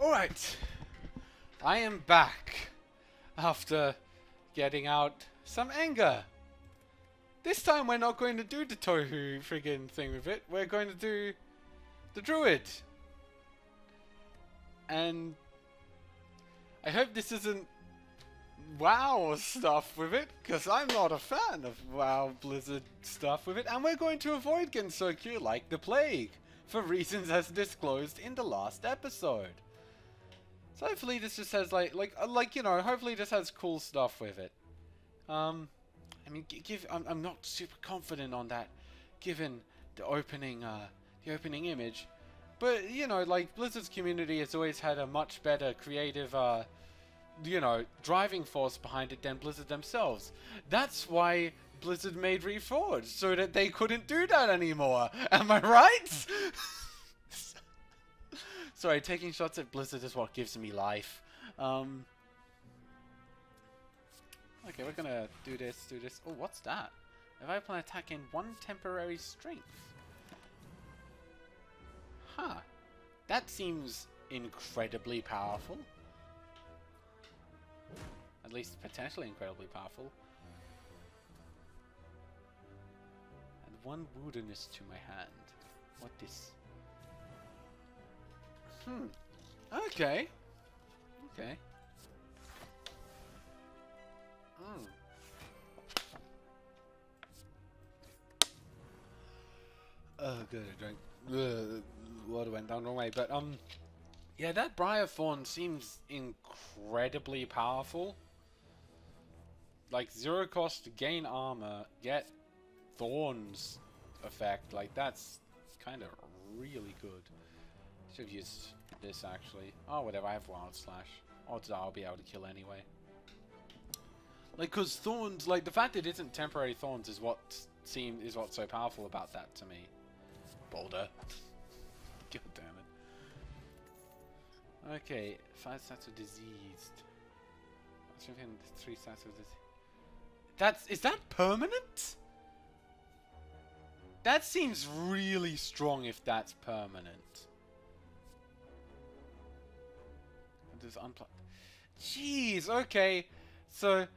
Alright, I am back after getting out some anger. This time we're not going to do the Tohu friggin' thing with it, we're going to do the druid. And I hope this isn't WoW stuff with it, because I'm not a fan of WoW Blizzard stuff with it, and we're going to avoid Gensokyo like the plague, for reasons as disclosed in the last episode. So hopefully this just has hopefully this has cool stuff with it. I mean, I'm not super confident on that, given the opening image, but you know, like Blizzard's community has always had a much better creative, driving force behind it than Blizzard themselves. That's why Blizzard made Reforged, so that they couldn't do that anymore. Am I right? Sorry, taking shots at Blizzard is what gives me life. Okay, we're gonna do this. Oh, what's that? If I plan attack in one temporary strength. Huh. That seems incredibly powerful. At least potentially incredibly powerful. And one woundedness to my hand. What this? Okay. Okay. Oh, good. I drank. Water went down the wrong way, but yeah, that Briar Thorn seems incredibly powerful. Like 0 cost to gain armor, get Thorns effect. Like that's kind of really good. Should have used this actually. Oh, whatever. I have Wild Slash. Odds are I'll be able to kill anyway. Like, cause Thorns, like the fact it isn't temporary Thorns is what's so powerful about that to me. Boulder. God damn it. Okay, 5 stats of diseased. 3 stats of disease. Is that permanent? That seems really strong if that's permanent. Just jeez, okay. So,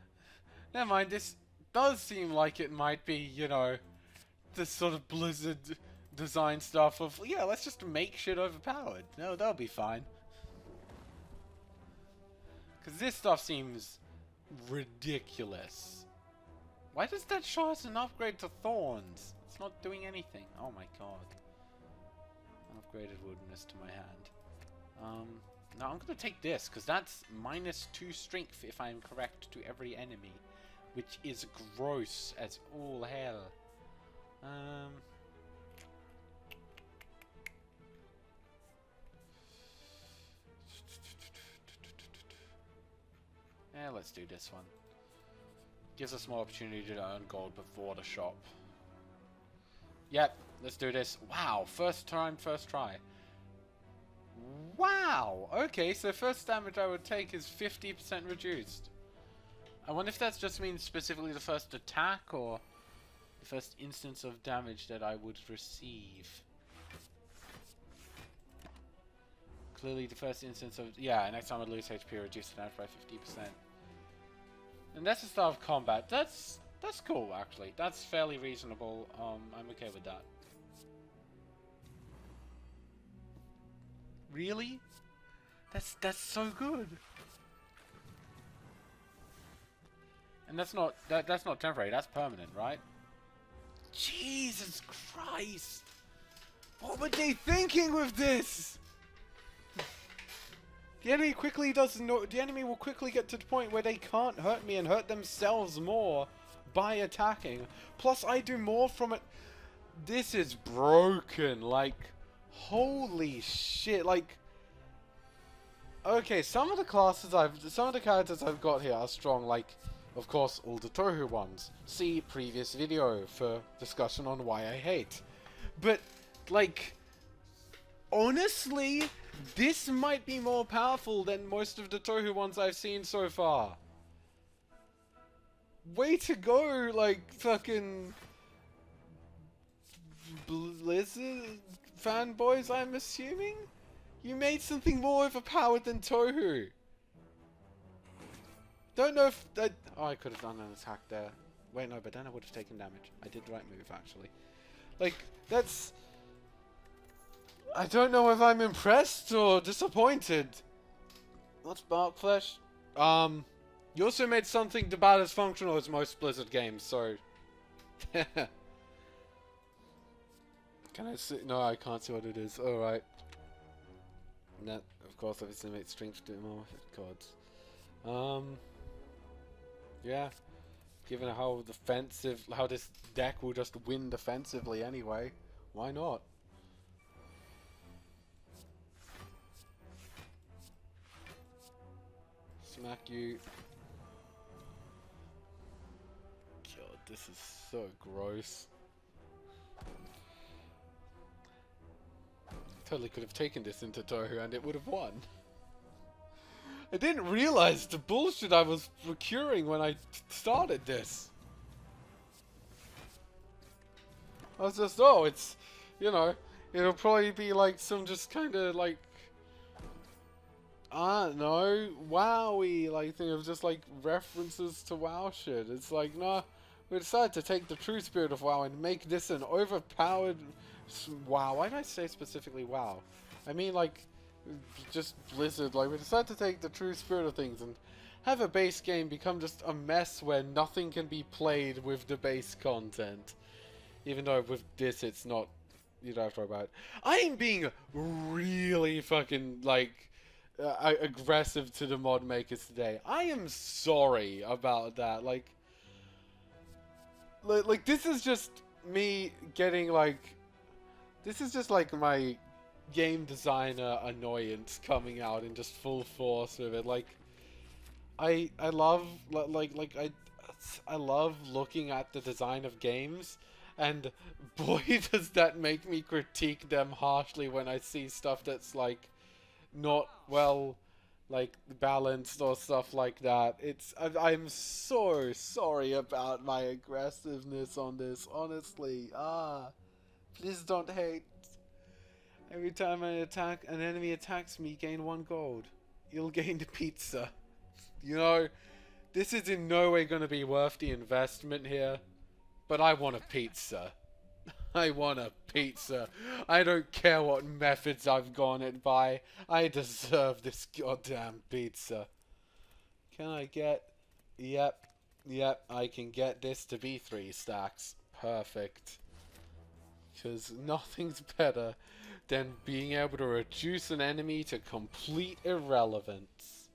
never mind, this does seem like it might be, you know, this sort of Blizzard design stuff of, yeah, let's just make shit overpowered. No, that'll be fine. Because this stuff seems ridiculous. Why does that show us an upgrade to Thorns? It's not doing anything. Oh my god. Upgraded woundedness to my hand. No, I'm going to take this, because that's -2 strength, if I'm correct, to every enemy. Which is gross as all hell. Yeah, let's do this one. Gives us more opportunity to earn gold before the shop. Yep, let's do this. Wow, first time, first try. Wow! Okay, so first damage I would take is 50% reduced. I wonder if that just means specifically the first attack, or the first instance of damage that I would receive. Clearly the first instance of... yeah, next time I lose HP, reduce damage by 50%. And that's the start of combat. That's cool, actually. That's fairly reasonable. I'm okay with that. Really? That's so good. And that's not temporary, that's permanent, right? Jesus Christ! What were they thinking with this? The enemy will quickly get to the point where they can't hurt me and hurt themselves more by attacking. Plus I do more from it. This is broken, like holy shit, like okay, some of the characters I've got here are strong, like of course all the Tohu ones. See previous video for discussion on why I hate. But like honestly, this might be more powerful than most of the Tohu ones I've seen so far. Way to go, like fucking Blizzard fanboys, I'm assuming? You made something more overpowered than Tohu. Don't know if that... Oh, I could have done an attack there. Wait, no, but then I would have taken damage. I did the right move, actually. Like, that's... I don't know if I'm impressed or disappointed. What's Bark Flesh? You also made something about as functional as most Blizzard games, so... Can I see? No, I can't see what it is. Alright. That, of course, obviously makes strength do more gods. Yeah. Given how defensive, how this deck will just win defensively anyway, why not? Smack you. God, this is so gross. Totally could have taken this into Tohu and it would have won. I didn't realize the bullshit I was procuring when I started this. I was just, oh, it's, you know, it'll probably be like some just kind of like, I don't know, WoWy like thing of just like references to WoW shit. It's like, nah, we decided to take the true spirit of WoW and make this an overpowered WoW. Why did I say specifically WoW? I mean like, just Blizzard. Like, we decided to take the true spirit of things and have a base game become just a mess where nothing can be played with the base content. Even though with this it's not, you don't have to worry about it. I am being really fucking, like, aggressive to the mod makers today. I am sorry about that. Like this is just me getting, like, this is just like my game designer annoyance coming out in just full force with it. Like, I love, I love looking at the design of games, and boy does that make me critique them harshly when I see stuff that's like not well like balanced or stuff like that. It's I'm so sorry about my aggressiveness on this, honestly. Please don't hate. Every time an enemy attacks me, gain 1 gold. You'll gain the pizza. You know, this is in no way going to be worth the investment here, but I want a pizza. I want a pizza. I don't care what methods I've gone it by. I deserve this goddamn pizza. Can I get... Yep, I can get this to be 3 stacks. Perfect. Because nothing's better than being able to reduce an enemy to complete irrelevance.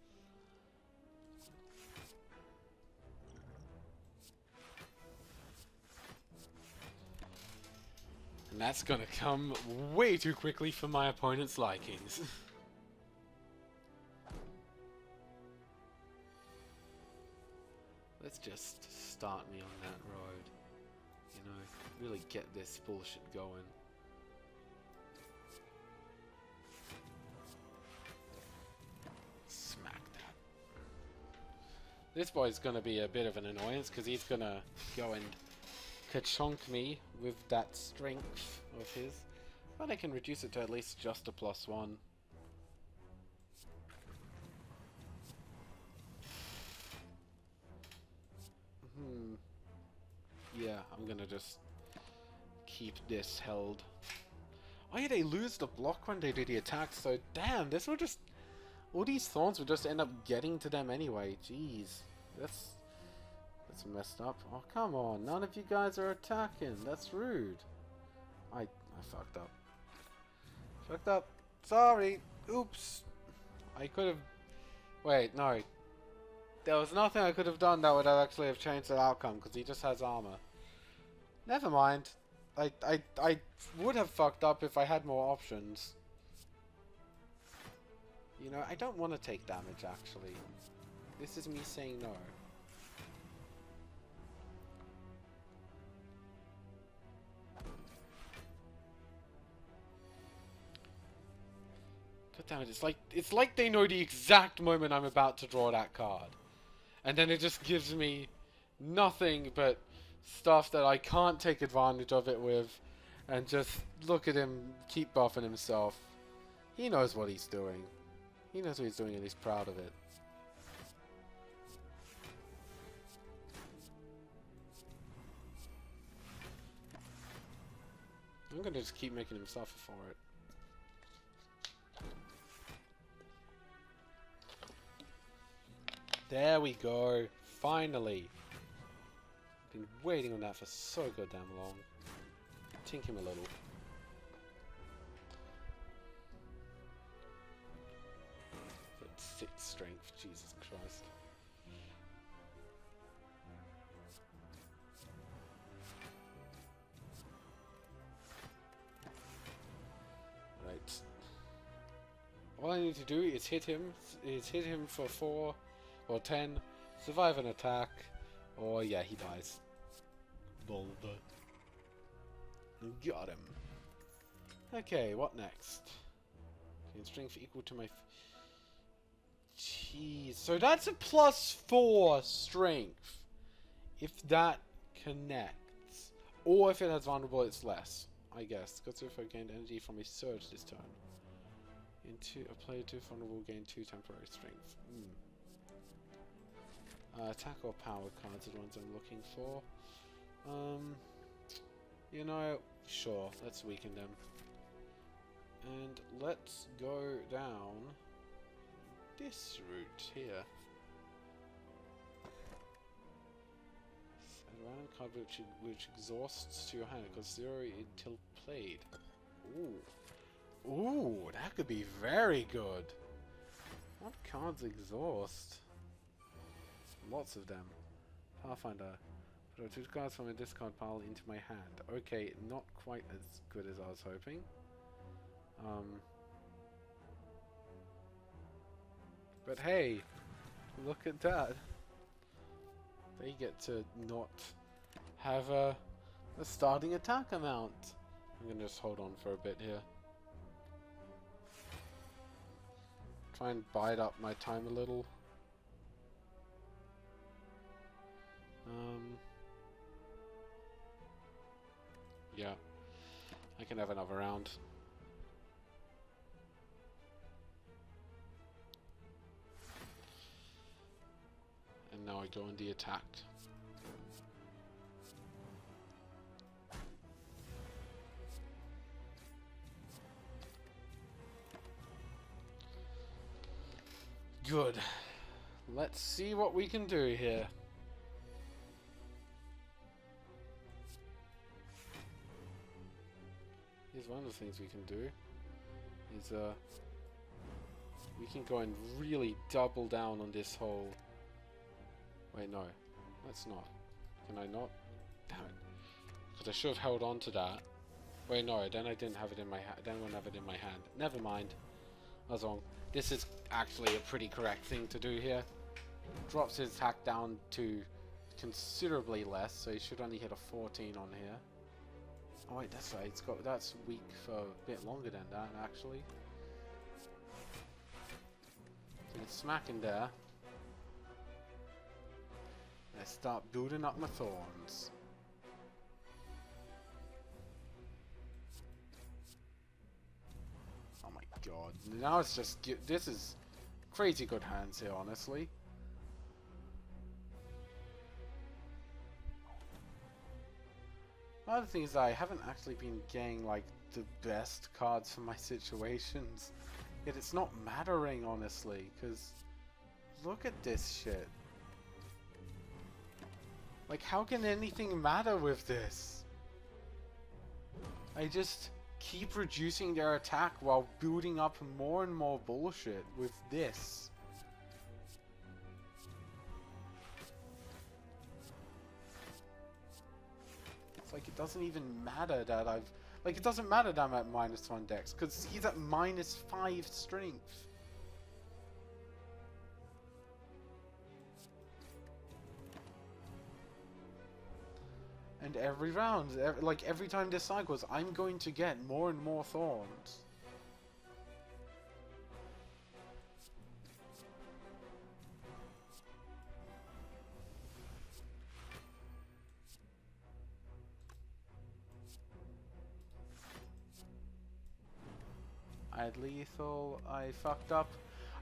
And that's gonna come way too quickly for my opponent's likings. Let's just start me on that road. You know, really get this bullshit going. This boy's gonna be a bit of an annoyance because he's gonna go and ka-chunk me with that strength of his. But I can reduce it to at least just a +1. Yeah, I'm gonna just keep this held. Oh yeah, they lose the block when they do the attack, so damn, this will just... all these thorns would just end up getting to them anyway. Jeez. That's messed up. Oh, come on. None of you guys are attacking. That's rude. I fucked up. Fucked up. Sorry. Oops. I could have... Wait, no. There was nothing I could have done that would actually have changed the outcome, because he just has armor. Never mind. I would have fucked up if I had more options. You know, I don't want to take damage, actually. This is me saying no. God damn it, it's like they know the exact moment I'm about to draw that card. And then it just gives me nothing but stuff that I can't take advantage of it with. And just look at him keep buffing himself. He knows what he's doing. He knows what he's doing and he's proud of it. I'm gonna just keep making him suffer for it. There we go. Finally. Been waiting on that for so goddamn long. Tink him a little. That's 6 strength, Jesus Christ. Right. All I need to do is hit him for 4 or 10, survive an attack, or yeah, he dies. Boulder. Got him. Okay, what next? Gain strength equal to my... Jeez, so that's a +4 strength. If that connects. Or if it has vulnerable, it's less. I guess. Because if I gained energy from a surge this turn. A player 2 vulnerable gain 2 temporary strength. Attack or power cards are the ones I'm looking for. You know, sure, let's weaken them. And let's go down this route here. Add a random card which exhausts to your hand. It goes 0 until played. Ooh. Ooh, that could be very good. What cards exhaust? Lots of them. Pathfinder. Draw 2 cards from a discard pile into my hand. Okay, not quite as good as I was hoping. But hey, look at that. They get to not have a starting attack amount. I'm gonna just hold on for a bit here. Try and bide up my time a little. Yeah, I can have another round. And now I go on the attack. Good. Let's see what we can do here. Here's one of the things we can do. Is we can go and really double down on this whole... Wait, no. Let's not. Can I not? Damn it. Because I should have held on to that. Wait, no. Then I didn't have it in my hand. Then I won't have it in my hand. Never mind. I was wrong. This is actually a pretty correct thing to do here. Drops his attack down to considerably less, so he should only hit a 14 on here. Oh wait, that's right. That's weak for a bit longer than that, actually. So it's smacking there. Let's start building up my thorns. Oh my god! Now it's just this is crazy good hands here, honestly. One of the things is that I haven't actually been getting like the best cards for my situations. Yet it's not mattering, honestly, because look at this shit. Like, how can anything matter with this? I just keep reducing their attack while building up more and more bullshit with this. Like, it doesn't even matter that I've... Like, it doesn't matter that I'm at -1 dex, because he's at -5 strength. And every round, like, every time this cycles, I'm going to get more and more thorns. had lethal. I fucked up.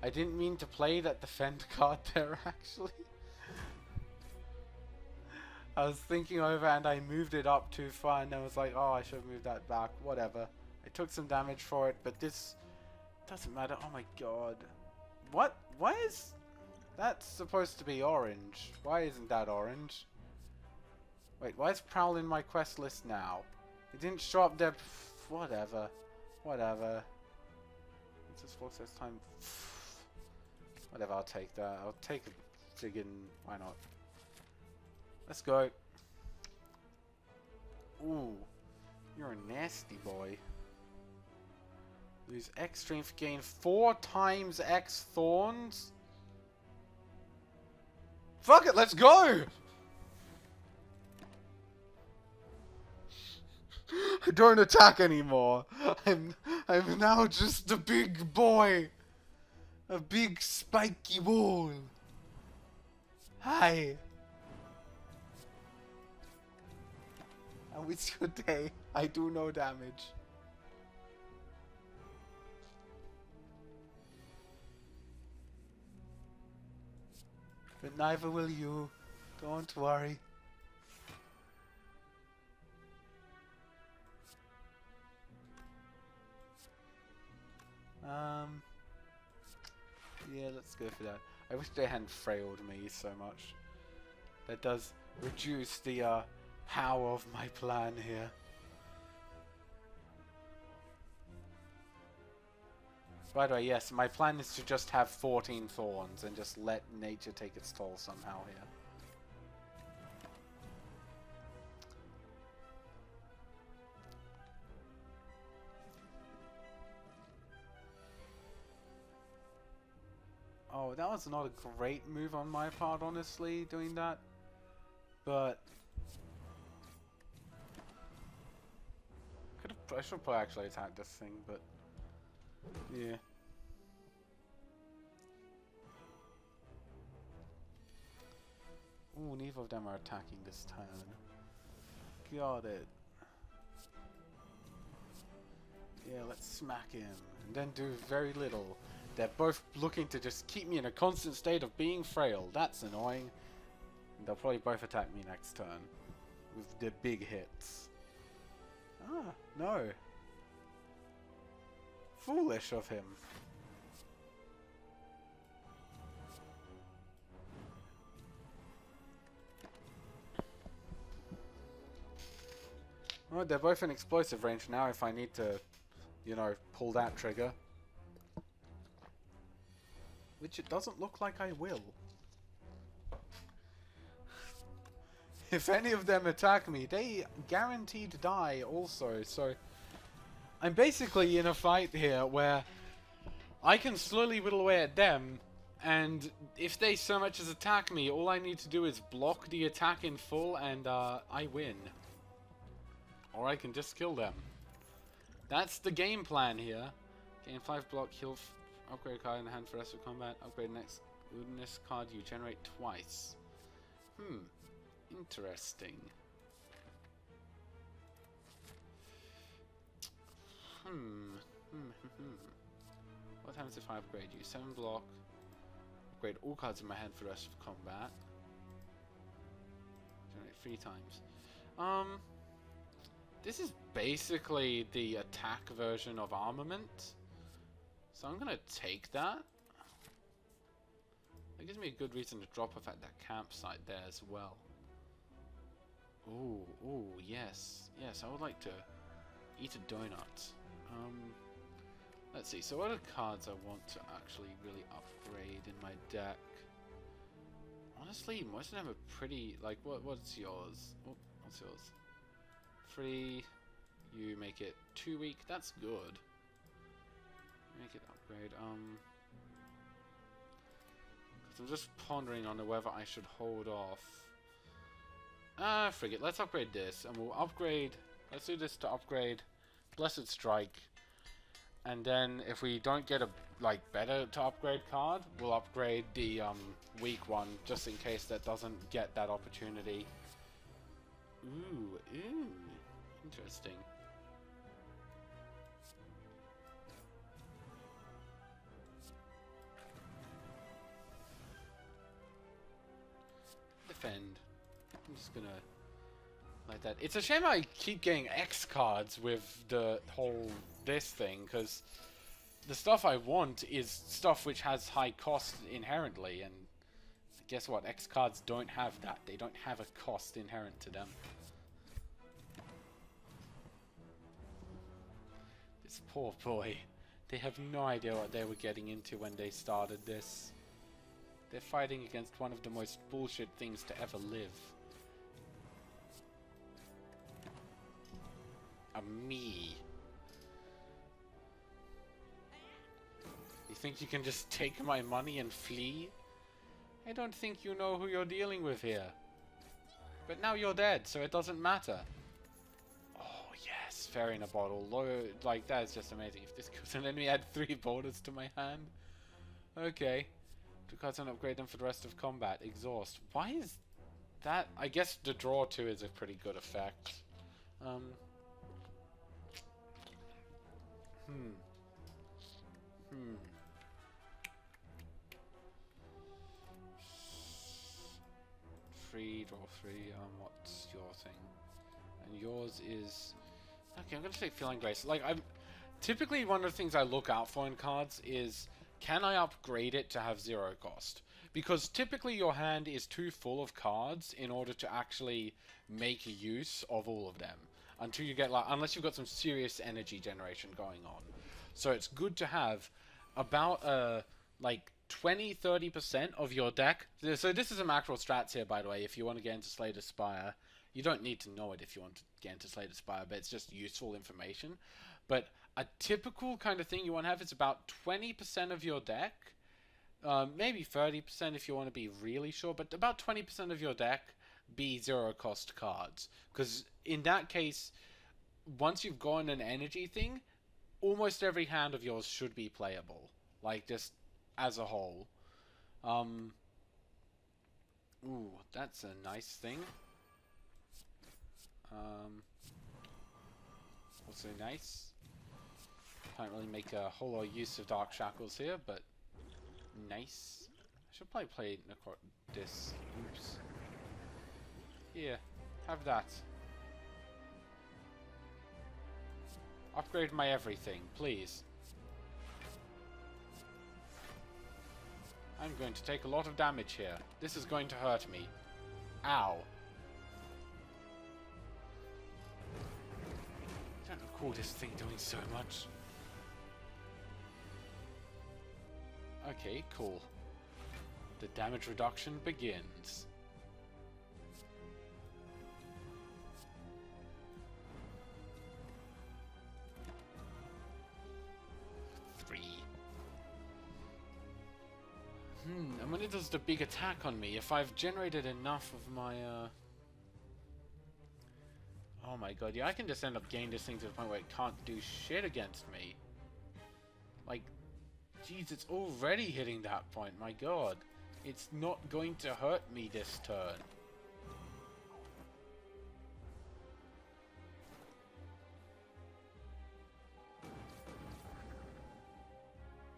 I didn't mean to play that defend card there, actually. I was thinking over and I moved it up too far and I was like, oh, I should have moved that back. Whatever. I took some damage for it, but this doesn't matter. Oh my god. What? Why is that supposed to be orange? Why isn't that orange? Wait, why is Prowl in my quest list now? It didn't show up there. Whatever. Whatever. It's just 4 says time. Whatever, I'll take that. I'll take a friggin'. Why not? Let's go. Ooh. You're a nasty boy. Lose X strength, gain 4 times X thorns. Fuck it, let's go! I don't attack anymore. I'm now just a big boy. A big spiky wall. Hi. How is your day? I do no damage. But neither will you. Don't worry. Yeah, let's go for that. I wish they hadn't frailed me so much. That does reduce the power of my plan here. By the way, yes, my plan is to just have 14 thorns and just let nature take its toll somehow here. Oh, that was not a great move on my part, honestly, doing that. But I should probably actually attack this thing, but yeah. Ooh, neither of them are attacking this turn. Got it. Yeah, let's smack him. And then do very little. They're both looking to just keep me in a constant state of being frail. That's annoying. And they'll probably both attack me next turn. With the big hits. Ah, no. Foolish of him. Oh, they're both in explosive range now if I need to, you know, pull that trigger. Which it doesn't look like I will. If any of them attack me, they guaranteed die also, so I'm basically in a fight here where I can slowly whittle away at them, and if they so much as attack me, all I need to do is block the attack in full and I win. Or I can just kill them. That's the game plan here. Gain 5 block, heal, upgrade card in the hand for the rest of combat, upgrade next goodness card you generate twice. Interesting. What happens if I upgrade you? 7 block. Upgrade all cards in my hand for the rest of combat. Generate 3 times. This is basically the attack version of armament. So I'm gonna take that. That gives me a good reason to drop off at that campsite there as well. Ooh, yes. Yes, I would like to eat a donut. Let's see, so what are cards I want to actually really upgrade in my deck? Honestly, most of them are pretty, like, what's yours? Oh, what's yours? 3, you make it 2 weak, that's good. Make it upgrade, because I'm just pondering on whether I should hold off. Frig it, let's upgrade this, and we'll upgrade, let's do this to upgrade Blessed Strike, and then if we don't get a, like, better to upgrade card, we'll upgrade the, weak one, just in case that doesn't get that opportunity. Ooh, interesting. defend. I'm just gonna like that. It's a shame I keep getting X cards with the whole this thing, because the stuff I want is stuff which has high cost inherently, and guess what? X cards don't have that. They don't have a cost inherent to them. This poor boy. They have no idea what they were getting into when they started this. They're fighting against one of the most bullshit things to ever live. A me. You think you can just take my money and flee? I don't think you know who you're dealing with here. But now you're dead, so it doesn't matter. Oh yes, fairy in a bottle. Like, that is just amazing. If this goes and then we add 3 borders to my hand. Okay. 2 cards and upgrade them for the rest of combat. Exhaust. Why is that? I guess the draw 2 is a pretty good effect. Draw 3, what's your thing? And yours is... Okay, I'm gonna say Feeling Grace. Like, I'm... Typically, one of the things I look out for in cards is, can I upgrade it to have 0 cost? Because typically your hand is too full of cards in order to actually make use of all of them. Until you get, like, unless you've got some serious energy generation going on. So it's good to have about, like, 20-30% of your deck. So this is some actual strats here, by the way, if you want to get into Slay the Spire. You don't need to know it if you want to get into Slay the Spire, but it's just useful information. But a typical kind of thing you want to have is about 20% of your deck, maybe 30% if you want to be really sure, but about 20% of your deck be 0 cost cards. Because in that case, once you've gone an energy thing, almost every hand of yours should be playable. Like, just as a whole. Ooh, that's a nice thing. Also nice. Can't really make a whole lot of use of Dark Shackles here, but nice. I should probably play this. Oops. Here, have that. Upgrade my everything, please. I'm going to take a lot of damage here. This is going to hurt me. Ow. I don't recall this thing doing so much. Okay, cool. The damage reduction begins. And when it does the big attack on me, if I've generated enough of my, Oh my god, yeah, I can just end up getting this thing to the point where it can't do shit against me. Like, jeez, it's already hitting that point, my god. It's not going to hurt me this turn.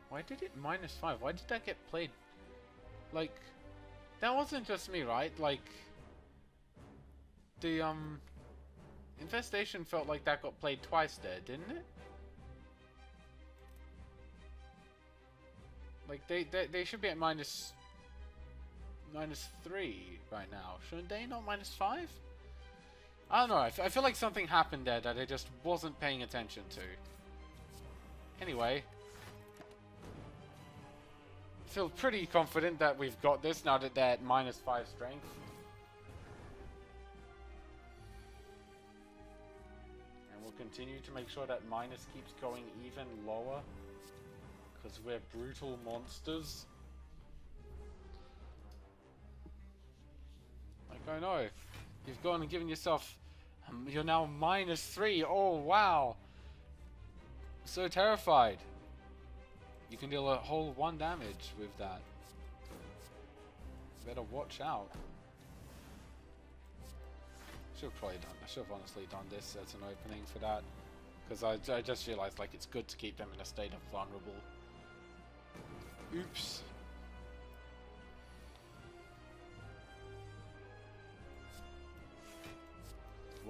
Why did it -5? Why did that get played? Like, that wasn't just me, right? Like, the, Infestation felt like that got played twice there, didn't it? Like, they should be at -3 right now. Shouldn't they? Not -5? I don't know. I feel like something happened there that I just wasn't paying attention to. Anyway. Feel pretty confident that we've got this now that they're at -5 strength. And we'll continue to make sure that minus keeps going even lower. Because we're brutal monsters. Like, I know. You've gone and given yourself... you're now -3. Oh, wow. So terrified. You can deal a whole 1 damage with that. Better watch out. I should have honestly done this as an opening for that. Because I just realized, like, it's good to keep them in a state of vulnerable. Oops.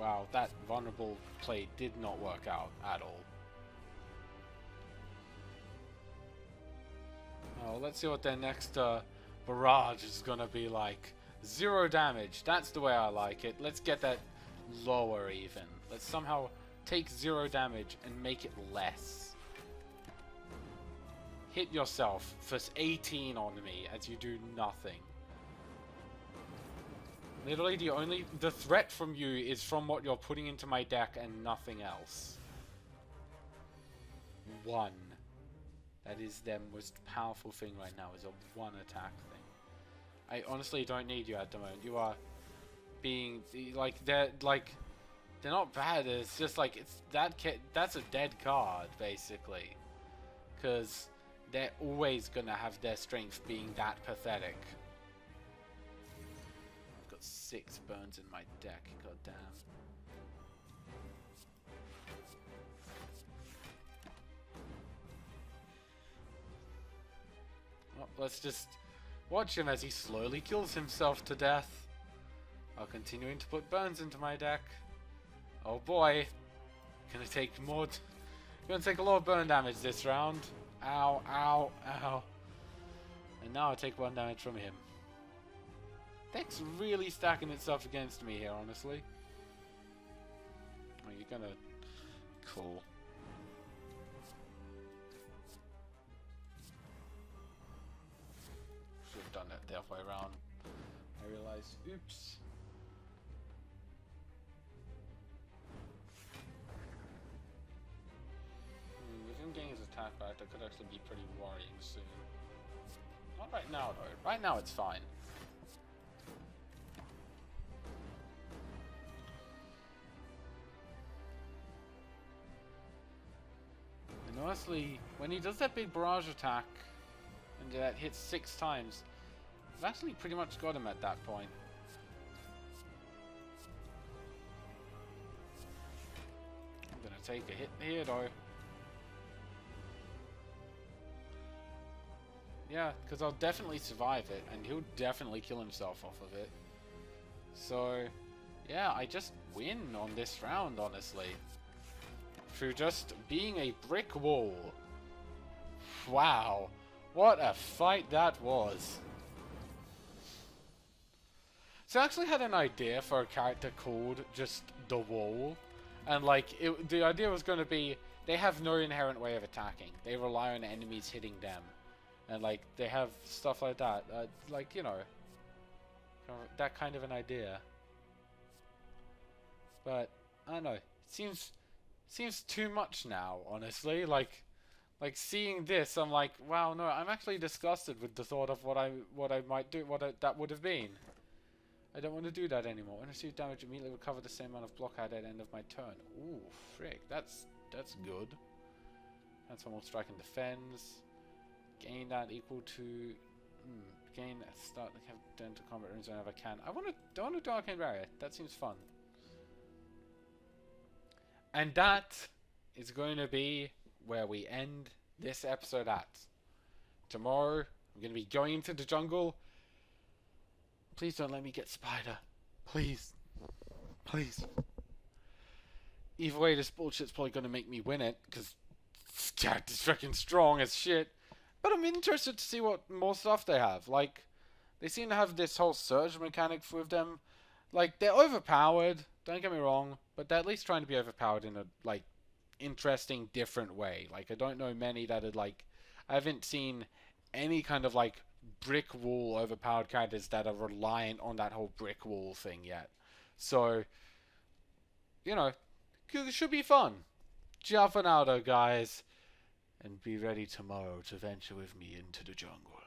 wow, that vulnerable play did not work out at all. Oh, let's see what their next barrage is gonna be like. 0 damage. That's the way I like it. Let's get that lower even. Let's somehow take 0 damage and make it less. Hit yourself for 18 on me as you do nothing. Literally the threat from you is from what you're putting into my deck and nothing else. 1. That is their most powerful thing right now, is a 1 attack thing. I honestly don't need you at the moment. You are being they're not bad. It's just like that's a dead card basically, because they're always gonna have their strength being that pathetic. I've got 6 burns in my deck. God damn. Well, let's just watch him as he slowly kills himself to death, while continuing to put burns into my deck. Oh boy, gonna take a lot of burn damage this round. Ow, ow, ow. And now I take 1 damage from him. Deck's really stacking itself against me here, honestly. Oh, you're gonna... Cool. Should have done it the other way around. I realized, oops. With him getting his attack back, that could actually be pretty worrying soon. Not right now, though. Right now, it's fine. And honestly, when he does that big barrage attack, and that hits 6 times, I've actually pretty much got him at that point. I'm gonna take a hit here, though. Yeah, because I'll definitely survive it, and he'll definitely kill himself off of it. So, yeah, I just win on this round, honestly. Through just being a brick wall. Wow. What a fight that was. So I actually had an idea for a character called just the Wall. And like, the idea was going to be, they have no inherent way of attacking. They rely on enemies hitting them. And like, they have stuff like that. Like, you know, that kind of an idea. But, I don't know. It seems too much now, honestly. Like seeing this, I'm like, wow, no, I'm actually disgusted with the thought of what I might do, that would have been. I don't want to do that anymore. When I receive damage, immediately recover the same amount of block I had at the end of my turn. Ooh, frick, that's good. Transform all strike and defense. Gain that equal to gain start have done to combat runes whenever I can. I want to do Arcane Barrier. That seems fun. And that is going to be where we end this episode at. Tomorrow, I'm going to be going into the jungle. Please don't let me get Spider. Please. Please. Either way, this bullshit's probably going to make me win it, because this character's freaking strong as shit. But I'm interested to see what more stuff they have. Like, they seem to have this whole surge mechanic with them. Like, they're overpowered, don't get me wrong, but they're at least trying to be overpowered in a, like, interesting, different way. Like, I don't know many that are, like, I haven't seen any kind of, like, brick wall overpowered characters that are reliant on that whole brick wall thing yet. So, you know, it should be fun. Ciao for now, though, guys. And be ready tomorrow to venture with me into the jungle.